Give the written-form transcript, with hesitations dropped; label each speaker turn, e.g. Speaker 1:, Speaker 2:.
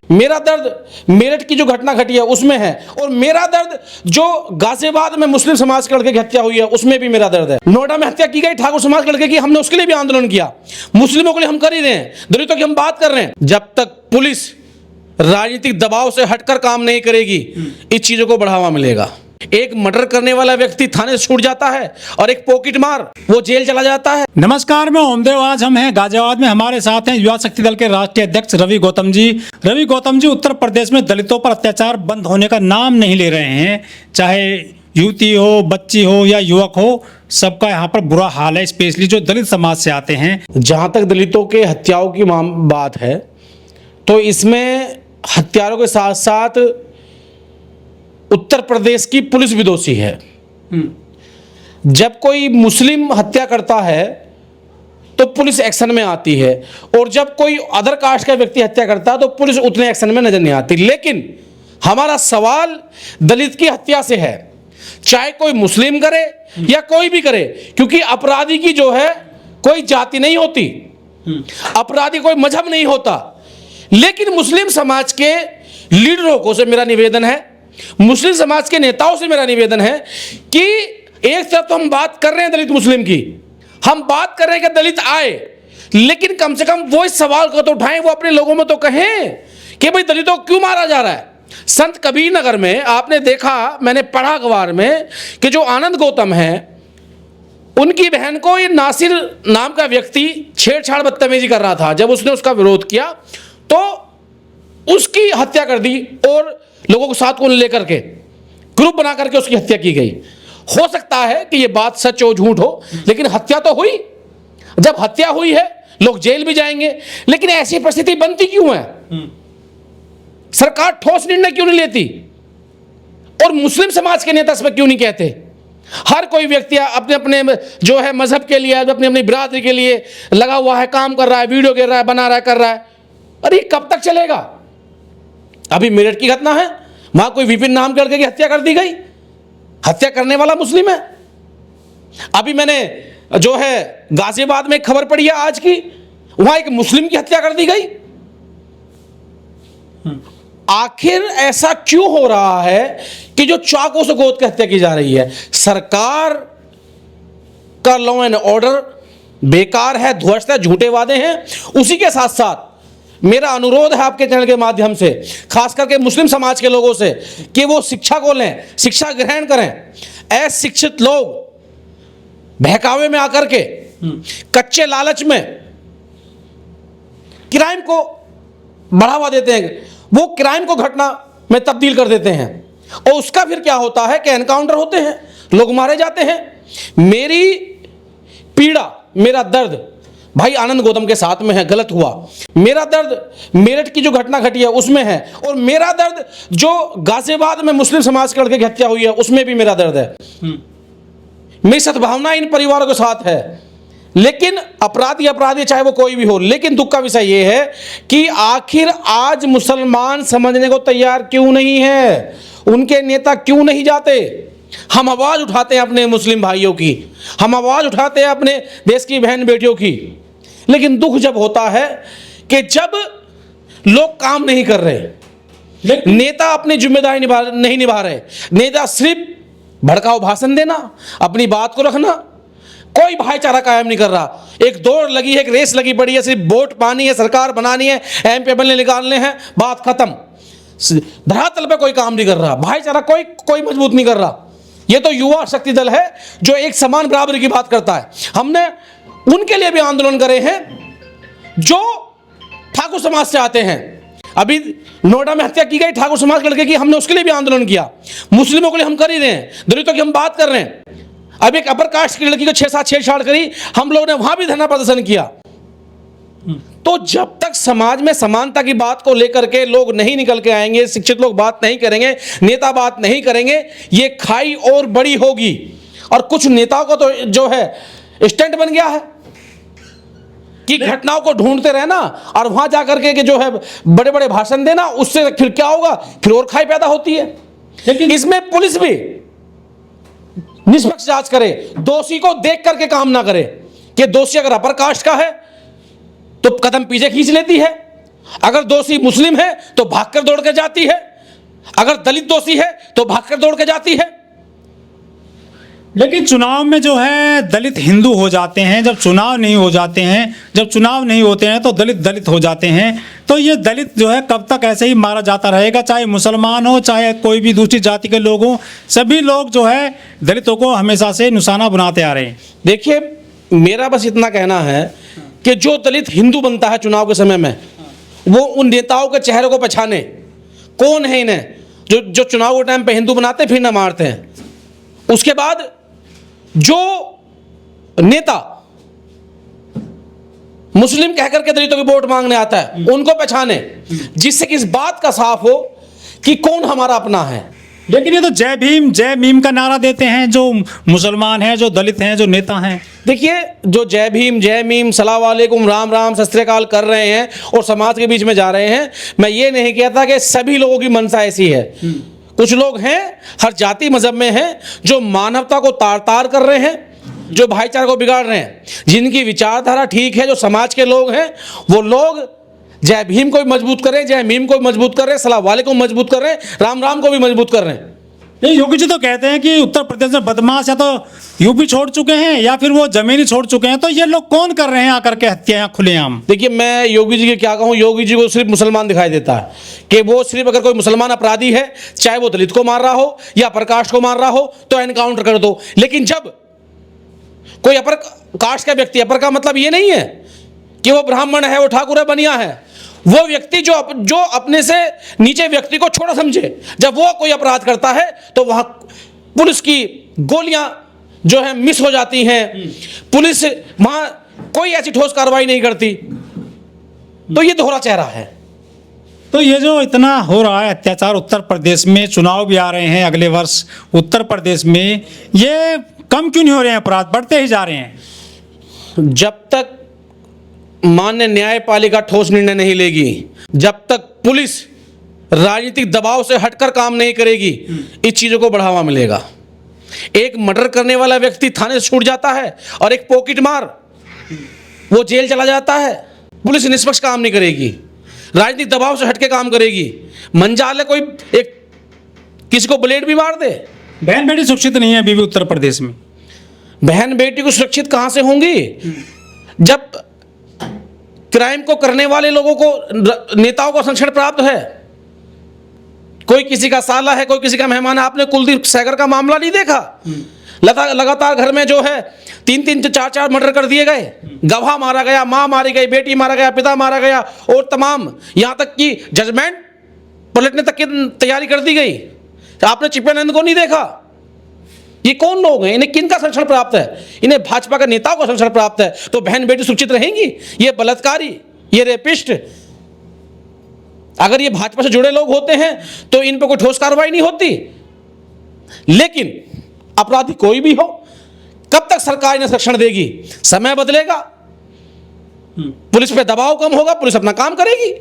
Speaker 1: मेरा दर्द मेरठ की जो घटना घटी है उसमें है, और मेरा दर्द जो गाजियाबाद में मुस्लिम समाज के लड़के की हत्या हुई है उसमें भी मेरा दर्द है। नोएडा में हत्या की गई ठाकुर समाज के लड़के की, हमने उसके लिए भी आंदोलन किया। मुस्लिमों के लिए हम कर ही रहे हैं, दलितों की हम बात कर रहे हैं। जब तक पुलिस राजनीतिक दबाव से हटकर काम नहीं करेगी, इस चीजों को बढ़ावा मिलेगा। एक मर्डर करने वाला व्यक्ति थाने से छूट जाता है और एक पॉकेट मार वो जेल चला जाता है।
Speaker 2: नमस्कार, मैं ओमदेव। आज हम हैं गाजियाबाद में, हमारे साथ हैं युवा शक्ति दल के राष्ट्रीय अध्यक्ष रवि गौतम जी। रवि गौतम जी, उत्तर प्रदेश में दलितों पर अत्याचार बंद होने का नाम नहीं ले रहे हैं। चाहे युवती हो, बच्ची हो या युवक हो, सबका यहाँ पर बुरा हाल है, स्पेशली जो दलित समाज से आते हैं।
Speaker 1: जहां तक दलितों के हत्याओं की बात है तो इसमें हत्यारों के साथ साथ उत्तर प्रदेश की पुलिस भी दोषी है। जब कोई मुस्लिम हत्या करता है तो पुलिस एक्शन में आती है, और जब कोई अदर कास्ट का व्यक्ति हत्या करता है तो पुलिस उतने एक्शन में नजर नहीं आती। लेकिन हमारा सवाल दलित की हत्या से है, चाहे कोई मुस्लिम करे या कोई भी करे, क्योंकि अपराधी की जो है कोई जाति नहीं होती, अपराधी कोई मजहब नहीं होता। लेकिन मुस्लिम समाज के लीडरों को से मेरा निवेदन है, मुस्लिम समाज के नेताओं से मेरा निवेदन है कि एक तरफ तो हम बात कर रहे हैं दलित मुस्लिम की, हम बात कर रहे हैं कि दलित आए, लेकिन कम से कम वो इस सवाल को तो उठाएं, वो अपने लोगों में तो कहें कि भाई दलितों को क्यों मारा जा रहा है। संत कबीर नगर में आपने देखा, मैंने पढ़ा अखबार में कि जो आनंद गौतम है उनकी बहन को ये नासिर नाम का व्यक्ति छेड़छाड़ बदतमीजी कर रहा था। जब उसने उसका विरोध किया तो उसकी हत्या कर दी, और लोगों को साथ को लेकर के ग्रुप बना करके उसकी हत्या की गई। हो सकता है कि यह बात सच हो झूठ हो, लेकिन हत्या तो हुई। जब हत्या हुई है लोग जेल भी जाएंगे, लेकिन ऐसी परिस्थिति बनती क्यों है? सरकार ठोस निर्णय क्यों नहीं लेती? और मुस्लिम समाज के नेता इस पर क्यों नहीं कहते? हर कोई व्यक्ति अपने अपने जो है मजहब के लिए, अपनी अपनी बिरादरी के लिए लगा हुआ है, काम कर रहा है, वीडियो गिर रहा है, बना रहा है, कर रहा है। अरे कब तक चलेगा? अभी मेरठ की घटना है, वहां कोई विपिन नाम के लड़के की हत्या कर दी गई, हत्या करने वाला मुस्लिम है। अभी मैंने जो है गाजियाबाद में एक खबर पड़ी है आज की, वहां एक मुस्लिम की हत्या कर दी गई। आखिर ऐसा क्यों हो रहा है कि जो चाकू से गोद के हत्या की जा रही है? सरकार का लॉ एंड ऑर्डर बेकार है, ध्वस्त है, झूठे वादे हैं। उसी के साथ साथ मेरा अनुरोध है आपके चैनल के माध्यम से, खास करके मुस्लिम समाज के लोगों से, कि वो शिक्षा को लें, शिक्षा ग्रहण करें। अशिक्षित लोग बहकावे में आकर के, कच्चे लालच में क्राइम को बढ़ावा देते हैं, वो क्राइम को घटना में तब्दील कर देते हैं, और उसका फिर क्या होता है कि एनकाउंटर होते हैं, लोग मारे जाते हैं। मेरी पीड़ा, मेरा दर्द भाई आनंद गौतम के साथ में है, गलत हुआ। मेरा दर्द मेरठ की जो घटना घटी है उसमें है, और मेरा दर्द जो गाजियाबाद में मुस्लिम समाज के लड़के की हत्या हुई है उसमें भी मेरा दर्द है। मेरी सद्भावना इन परिवारों के साथ है, लेकिन अपराधी चाहे वो कोई भी हो। लेकिन दुख का विषय यह है कि आखिर आज मुसलमान समझने को तैयार क्यों नहीं है, उनके नेता क्यों नहीं जाते? हम आवाज उठाते हैं अपने मुस्लिम भाइयों की, हम आवाज उठाते हैं अपने देश की बहन बेटियों की, लेकिन दुख जब होता है कि जब लोग काम नहीं कर रहे, नेता अपनी जिम्मेदारी नहीं निभा रहे, नेता सिर्फ भड़काऊ भाषण देना, अपनी बात को रखना, कोई भाईचारा कायम नहीं कर रहा। एक दौड़ लगी है, एक रेस लगी पड़ी है, सिर्फ वोट पानी है, सरकार बनानी है, एमपी निकालने हैं, बात खत्म। धरातल पे कोई काम नहीं कर रहा, भाईचारा कोई मजबूत नहीं कर रहा। ये तो युवा शक्ति दल है जो एक समान बराबरी की बात करता है। हमने उनके लिए भी आंदोलन करे हैं जो ठाकुर समाज से आते हैं। अभी नोएडा में हत्या की गई ठाकुर समाज के लड़के की, हमने उसके लिए भी आंदोलन किया। मुस्लिमों के लिए हम कर ही रहे हैं, दलितों की हम बात कर रहे हैं। अब एक अपर कास्ट की लड़की को 6-7 छेड़छाड़ करी, हम लोगों ने वहां भी धरना प्रदर्शन किया। तो जब तक समाज में समानता की बात को लेकर के लोग नहीं निकल के आएंगे, शिक्षित लोग बात नहीं करेंगे, नेता बात नहीं करेंगे, ये खाई और बड़ी होगी। और कुछ नेताओं को तो जो है स्टंट बन गया है कि घटनाओं को ढूंढते रहना और वहां जाकर के जो है बड़े बड़े भाषण देना, उससे फिर क्या होगा, फिर और खाई पैदा होती है। लेकिन इसमें पुलिस भी निष्पक्ष जांच करे, दोषी को देख करके काम ना करे, कि दोषी अगर अपर कास्ट का है तो कदम पीछे खींच लेती है, अगर दोषी मुस्लिम है तो भागकर दौड़ के जाती है, अगर दलित दोषी है तो भागकर दौड़ के जाती है।
Speaker 2: लेकिन चुनाव में जो है दलित हिंदू हो जाते हैं, जब चुनाव नहीं हो जाते हैं, जब चुनाव नहीं होते हैं तो दलित दलित हो जाते हैं। तो ये दलित जो है कब तक ऐसे ही मारा जाता रहेगा? चाहे मुसलमान हो, चाहे कोई भी दूसरी जाति के लोग हों, सभी लोग जो है दलितों को हमेशा से निशाना बनाते आ रहे हैं।
Speaker 1: देखिए, मेरा बस इतना कहना है कि जो दलित हिंदू बनता है चुनाव के समय में, वो उन नेताओं के चेहरे को पहचाने, कौन है इन्हें जो चुनाव के टाइम पे हिंदू बनाते फिर ना मारते हैं। उसके बाद जो नेता मुस्लिम कहकर के दलितों की वोट मांगने आता है, उनको पहचाने, जिससे कि इस बात का साफ हो कि कौन हमारा अपना है।
Speaker 2: लेकिन ये तो जय भीम जय मीम का नारा देते हैं जो मुसलमान हैं, जो दलित हैं, जो नेता हैं।
Speaker 1: देखिए, जो जय भीम जय मीम सलाम वालेकुम राम राम सत श्री अकाल कर रहे हैं और समाज के बीच में जा रहे हैं, मैं ये नहीं कहता कि सभी लोगों की मनसा ऐसी है। कुछ लोग हैं हर जाति मजहब में हैं जो मानवता को तार तार कर रहे हैं, जो भाईचारे को बिगाड़ रहे हैं, जिनकी विचारधारा ठीक है, जो समाज के लोग हैं, वो लोग जय भीम को भी मजबूत कर रहे हैं, जय मीम को भी मजबूत कर रहे हैं, सलाम वालेकुम मजबूत कर रहे हैं, राम राम को भी मजबूत कर रहे हैं।
Speaker 2: नहीं, योगी जी तो कहते हैं कि उत्तर प्रदेश में बदमाश या तो यूपी छोड़ चुके हैं या फिर वो जमीन ही छोड़ चुके हैं। तो ये लोग कौन कर रहे हैं आकर के हत्याएं खुलेआम?
Speaker 1: देखिए, मैं योगी जी के क्या कहूँ, योगी जी को सिर्फ मुसलमान दिखाई देता है कि वो सिर्फ अगर कोई मुसलमान अपराधी है, चाहे वो दलित को मार रहा हो या अपर कास्ट को मार रहा हो, तो एनकाउंटर कर दो। लेकिन जब कोई अपर कास्ट का व्यक्ति, अपर का मतलब ये नहीं है कि वो ब्राह्मण है, वो ठाकुर है, बनिया है, वो व्यक्ति जो अपने से नीचे व्यक्ति को छोटा समझे, जब वो कोई अपराध करता है तो वहां पुलिस की गोलियां जो है मिस हो जाती हैं, पुलिस वहां कोई ऐसी ठोस कार्रवाई नहीं करती। तो ये दोहरा चेहरा है।
Speaker 2: तो ये जो इतना हो रहा है अत्याचार उत्तर प्रदेश में, चुनाव भी आ रहे हैं अगले वर्ष उत्तर प्रदेश में, ये कम क्यों नहीं हो रहे हैं? अपराध बढ़ते ही जा रहे हैं।
Speaker 1: जब तक माननीय न्यायपालिका ठोस निर्णय नहीं लेगी, जब तक पुलिस राजनीतिक दबाव से हटकर काम नहीं करेगी, इस चीजों को बढ़ावा मिलेगा। एक मर्डर करने वाला व्यक्ति थाने से छूट जाता है और एक पॉकेट मार वो जेल चला जाता है, पुलिस निष्पक्ष काम नहीं करेगी, राजनीतिक दबाव से हटके काम करेगी। मंजाल है कोई एक किसी को ब्लेड भी मार दे,
Speaker 2: बहन बेटी सुरक्षित नहीं है अभी भी उत्तर प्रदेश में।
Speaker 1: बहन बेटी को सुरक्षित कहां से होंगी जब क्राइम को करने वाले लोगों को, नेताओं को संरक्षण प्राप्त है। कोई किसी का साला है, कोई किसी का मेहमान है। आपने कुलदीप सहगर का मामला नहीं देखा? लगातार घर में जो है 3-3 4-4 मर्डर कर दिए गए, गवाह मारा गया, मां मारी गई, बेटी मारा गया, पिता मारा गया, और तमाम यहां तक कि जजमेंट पलटने तक की तैयारी कर दी गई। आपने चिप्यानंद को नहीं देखा? ये कौन लोग हैं? इन्हें किनका संरक्षण प्राप्त है? इन्हें भाजपा के नेताओं का संरक्षण प्राप्त है। तो बहन बेटी सुरक्षित रहेंगी? ये बलात्कारी, ये रेपिस्ट, अगर ये भाजपा से जुड़े लोग होते हैं तो इन पर कोई ठोस कार्रवाई नहीं होती। लेकिन अपराधी कोई भी हो, कब तक सरकार इन्हें संरक्षण देगी? समय बदलेगा, पुलिस पे दबाव कम होगा, पुलिस अपना काम करेगी।